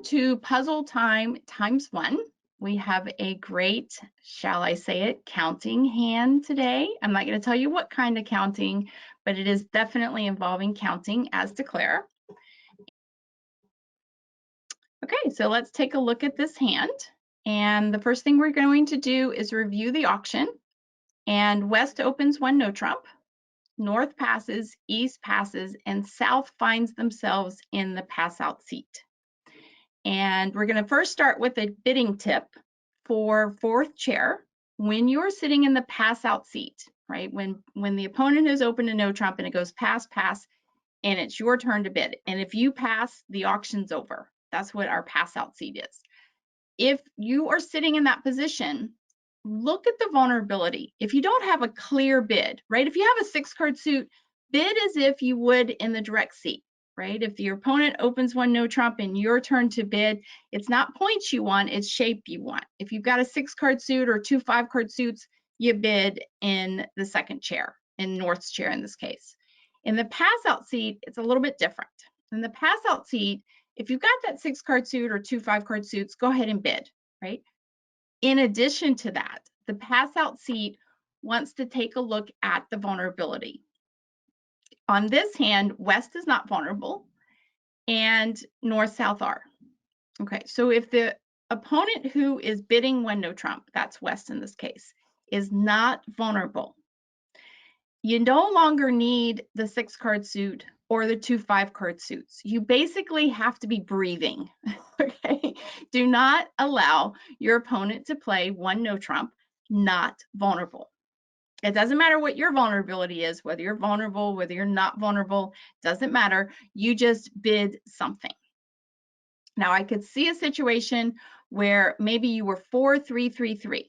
To puzzle time times one. We have a great, shall I say it, counting hand today. I'm not going to tell you what kind of counting, but it is definitely involving counting as declare. Okay, so let's take a look at this hand. And the first thing we're going to do is review the auction. And West opens one no trump, North passes, East passes, and South finds themselves in the pass out seat. And we're going to first start with a bidding tip for fourth chair. When you're sitting in the pass out seat, right? When the opponent has opened a no trump and it goes pass, pass, and it's your turn to bid. And if you pass, the auction's over. That's what our pass out seat is. If you are sitting in that position, look at the vulnerability. If you don't have a clear bid, right? If you have a 6-card suit, bid as if you would in the direct seat, right? If your opponent opens one no trump and your turn to bid, it's not points you want, it's shape you want. If you've got a 6-card suit or 2 5-card suits, you bid in the second chair, in North's chair in this case. In the pass out seat, it's a little bit different. In the pass out seat, if you've got that 6-card suit or 2 5-card suits, go ahead and bid, right? In addition to that, the pass out seat wants to take a look at the vulnerability. On this hand, West is not vulnerable and North South are. Okay, so if the opponent who is bidding one no trump, that's West in this case, is not vulnerable, you no longer need the 6-card suit or the 2 5-card suits. You basically have to be breathing, okay? Do not allow your opponent to play one no trump, not vulnerable. It doesn't matter what your vulnerability is, whether you're vulnerable, whether you're not vulnerable, doesn't matter. You just bid something. Now, I could see a situation where maybe you were 4-3-3-3,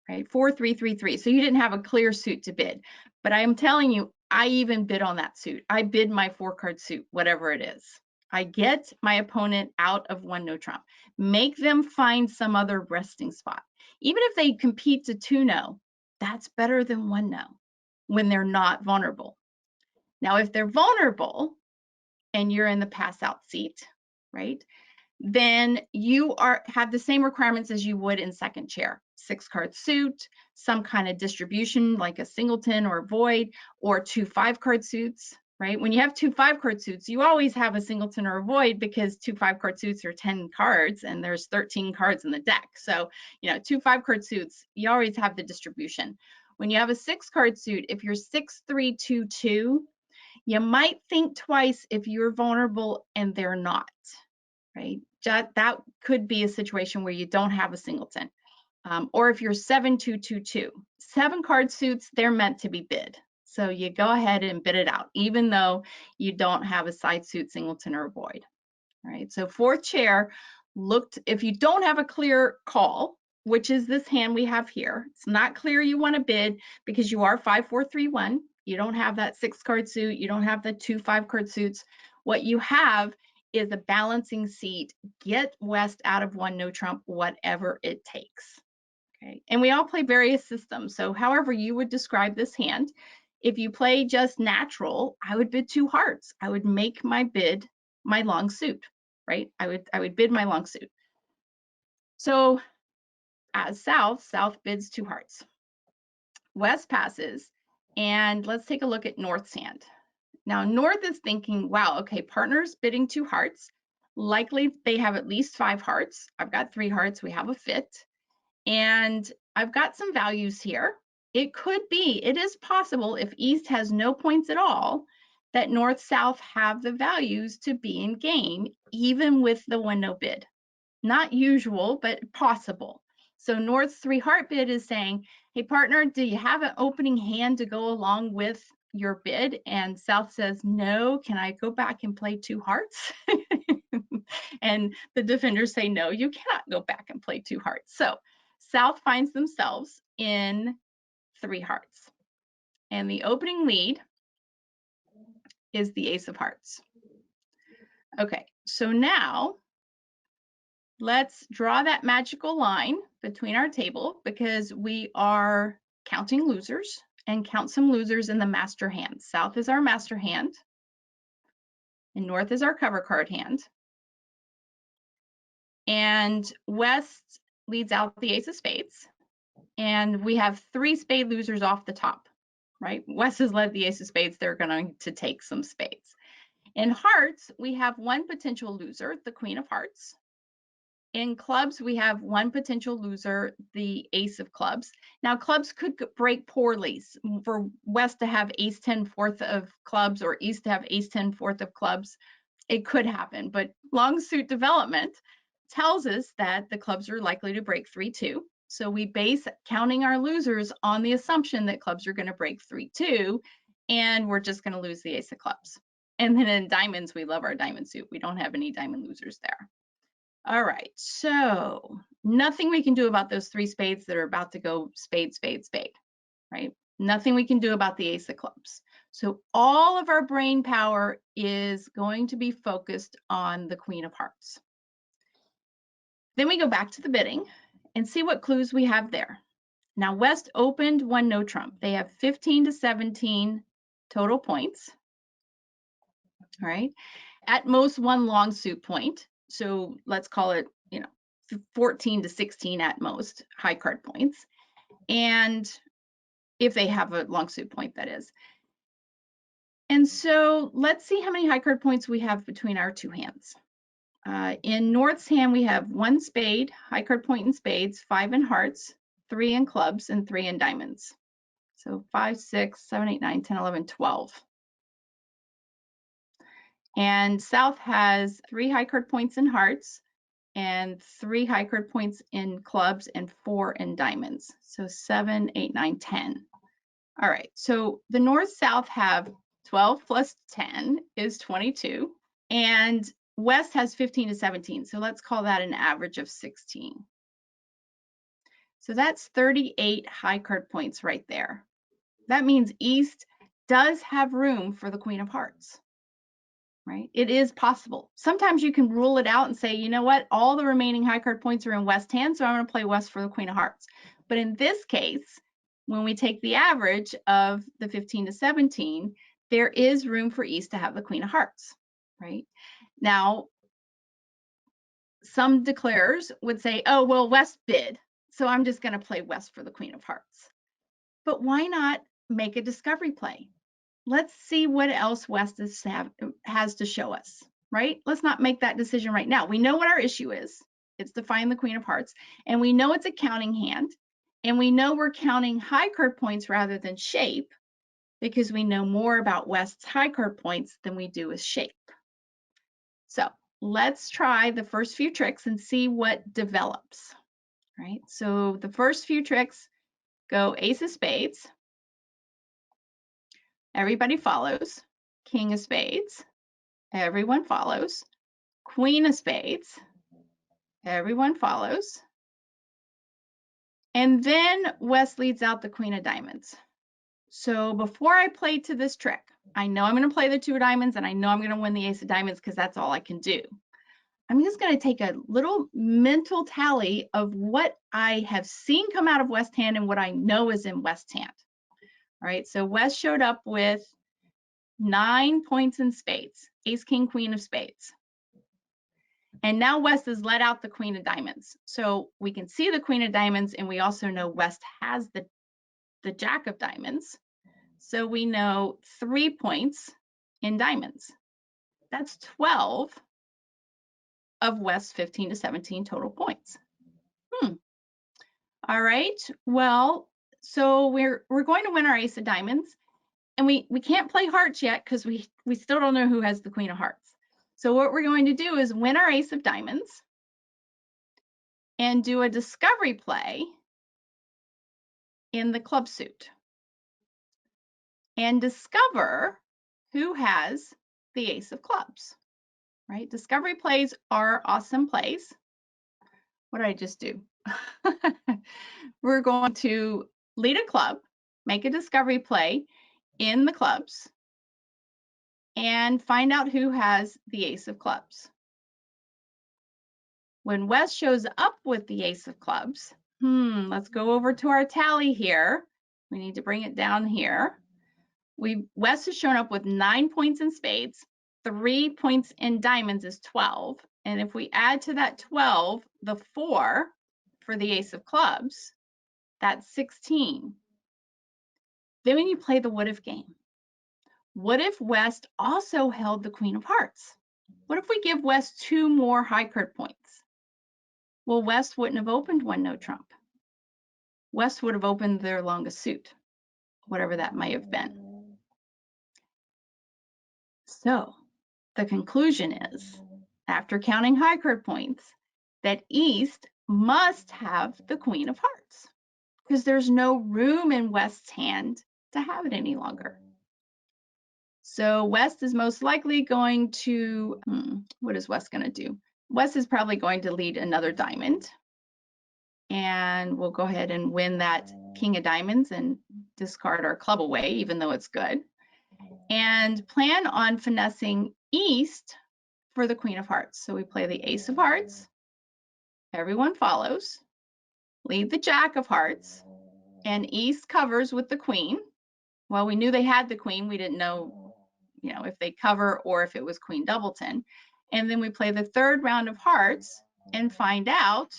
right? 4-3-3-3. So you didn't have a clear suit to bid. But I am telling you, I even bid on that suit. I bid my 4-card suit, whatever it is. I get my opponent out of one no trump. Make them find some other resting spot. Even if they compete to 2 no, that's better than 1 no when they're not vulnerable. Now, if they're vulnerable and you're in the pass out seat, right? Then you have the same requirements as you would in second chair. 6-card suit, some kind of distribution like a singleton or a void, or 2 5-card suits, right? When you have 2 5-card suits, you always have a singleton or a void because 2 5-card suits are 10 cards and there's 13 cards in the deck. So, 2 5-card suits, you always have the distribution. When you have a 6-card suit, if you're 6-3-2-2, you might think twice if you're vulnerable and they're not, right? That could be a situation where you don't have a singleton. Or if you're 7-2-2-2, 7-card suits, they're meant to be bid. So you go ahead and bid it out, even though you don't have a side suit, singleton, or void. All right, so fourth chair, if you don't have a clear call, which is this hand we have here, it's not clear you want to bid because you are 5-4-3-1. You don't have that 6-card suit, you don't have the 2 5-card suits. What you have is a balancing seat. Get West out of one no trump, whatever it takes. Okay, and we all play various systems. So however you would describe this hand, if you play just natural, I would bid 2 hearts. I would make my bid my long suit, right? I would bid my long suit. So as South bids 2 hearts. West passes, and let's take a look at North's hand. Now, North is thinking, wow, okay, partner's bidding 2 hearts. Likely they have at least 5 hearts. I've got 3 hearts. We have a fit. And I've got some values here. It is possible if East has no points at all, that North South have the values to be in game, even with the 1 no bid. Not usual, but possible. So North's 3 heart bid is saying, hey partner, do you have an opening hand to go along with your bid? And South says, no, can I go back and play 2 hearts? And the defenders say, no, you cannot go back and play 2 hearts. So South finds themselves in 3 hearts. And the opening lead is the ace of hearts. Okay, so now let's draw that magical line between our table because we are counting losers, and count some losers in the master hand. South is our master hand and North is our cover card hand. And West leads out the ace of spades. And we have 3 spade losers off the top, right? West has led the ace of spades. They're going to take some spades. In hearts, we have 1 potential loser, the queen of hearts. In clubs, we have 1 potential loser, the ace of clubs. Now, clubs could break poorly. For West to have ace 10 fourth of clubs or East to have ace 10 fourth of clubs, it could happen. But long suit development tells us that the clubs are likely to break 3-2. So we base counting our losers on the assumption that clubs are going to break 3-2, and we're just going to lose the ace of clubs. And then in diamonds, we love our diamond suit. We don't have any diamond losers there. All right, so nothing we can do about those 3 spades that are about to go spade, spade, spade, right? Nothing we can do about the ace of clubs. So all of our brain power is going to be focused on the queen of hearts. Then we go back to the bidding and see what clues we have there. Now, West opened 1 no trump. They have 15 to 17 total points. All right, at most 1 long suit point. So let's call it, 14 to 16 at most high card points. And if they have a long suit point, that is. And so let's see how many high card points we have between our 2 hands. In North's hand, we have 1 spade, high card point in spades, 5 in hearts, 3 in clubs, and 3 in diamonds. So 5, 6, 7, 8, 9, 10, 11, 12. And South has 3 high card points in hearts and 3 high card points in clubs and 4 in diamonds. So 7, 8, 9, 10. All right, so the North-South have 12 plus 10 is 22, and West has 15 to 17. So let's call that an average of 16. So that's 38 high card points right there. That means East does have room for the queen of hearts. Right? It is possible. Sometimes you can rule it out and say, you know what, all the remaining high card points are in West hand, so I'm going to play West for the queen of hearts. But in this case, when we take the average of the 15 to 17, there is room for East to have the queen of hearts, right? Now, some declarers would say, oh, well, West bid, so I'm just going to play West for the queen of hearts. But why not make a discovery play? Let's see what else West has to show us, right? Let's not make that decision right now. We know what our issue is. It's to find the queen of hearts, and we know it's a counting hand, and we know we're counting high card points rather than shape because we know more about West's high card points than we do with shape. So let's try the first few tricks and see what develops, right? So the first few tricks go ace of spades. Everybody follows. King of spades. Everyone follows. Queen of spades. Everyone follows. And then West leads out the queen of diamonds. So before I play to this trick, I know I'm going to play the 2 of diamonds and I know I'm going to win the ace of diamonds because that's all I can do. I'm just going to take a little mental tally of what I have seen come out of West hand and what I know is in West hand. All right, so West showed up with 9 points in spades, ace, king, queen of spades. And now West has let out the queen of diamonds. So we can see the queen of diamonds, and we also know West has the jack of diamonds. So we know 3 points in diamonds. That's 12 of West's 15 to 17 total points. All right, well, so we're going to win our ace of diamonds, and we can't play hearts yet because we still don't know who has the queen of hearts. So what we're going to do is win our ace of diamonds and do a discovery play in the club suit and discover who has the ace of clubs, right? Discovery plays are awesome plays. What did I just do? We're going to lead a club, make a discovery play in the clubs, and find out who has the ace of clubs. When West shows up with the ace of clubs, let's go over to our tally here. We need to bring it down here. West has shown up with 9 points in spades, 3 points in diamonds is 12, And if we add to that 12, the 4 for the ace of clubs, that's 16. Then when you play the what if game, what if West also held the queen of hearts? What if we give West 2 more high card points? Well, West wouldn't have opened one no trump. West would have opened their longest suit, whatever that may have been. So the conclusion is, after counting high card points, that East must have the queen of hearts because there's no room in West's hand to have it any longer. So West is most likely going to, what is West going to do? West is probably going to lead another diamond. And we'll go ahead and win that king of diamonds and discard our club away, even though it's good. And plan on finessing East for the queen of hearts. So we play the ace of hearts. Everyone follows. Lead the jack of hearts. And East covers with the queen. Well, we knew they had the queen. We didn't know, if they cover or if it was queen doubleton. And then we play the third round of hearts and find out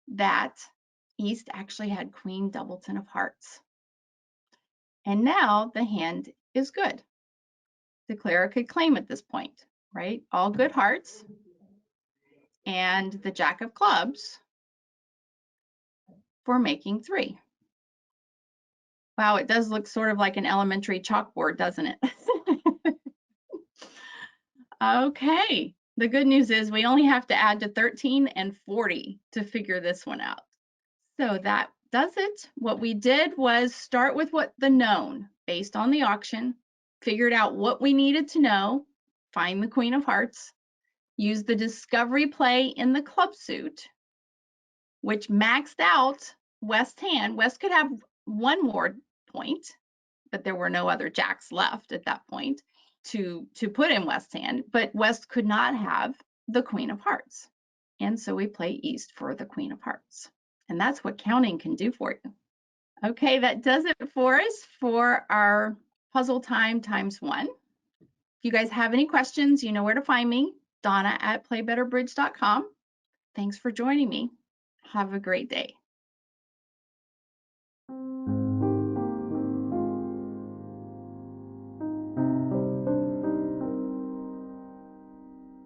that East actually had queen doubleton of hearts. And now the hand is good. Declare could claim at this point, right? All good hearts and the jack of clubs for making 3. Wow, it does look sort of like an elementary chalkboard, doesn't it? Okay, the good news is we only have to add to 13 and 40 to figure this one out. So that does it. What we did was start with what the known based on the auction, figured out what we needed to know, find the queen of hearts, use the discovery play in the club suit, which maxed out West's hand. West could have one more point, but there were no other jacks left at that point to put in West's hand, but West could not have the queen of hearts. And so we play East for the queen of hearts. And that's what counting can do for you. Okay, that does it for us for our puzzle time ×1. If you guys have any questions, you know where to find me, Donna@playbetterbridge.com. Thanks for joining me. Have a great day.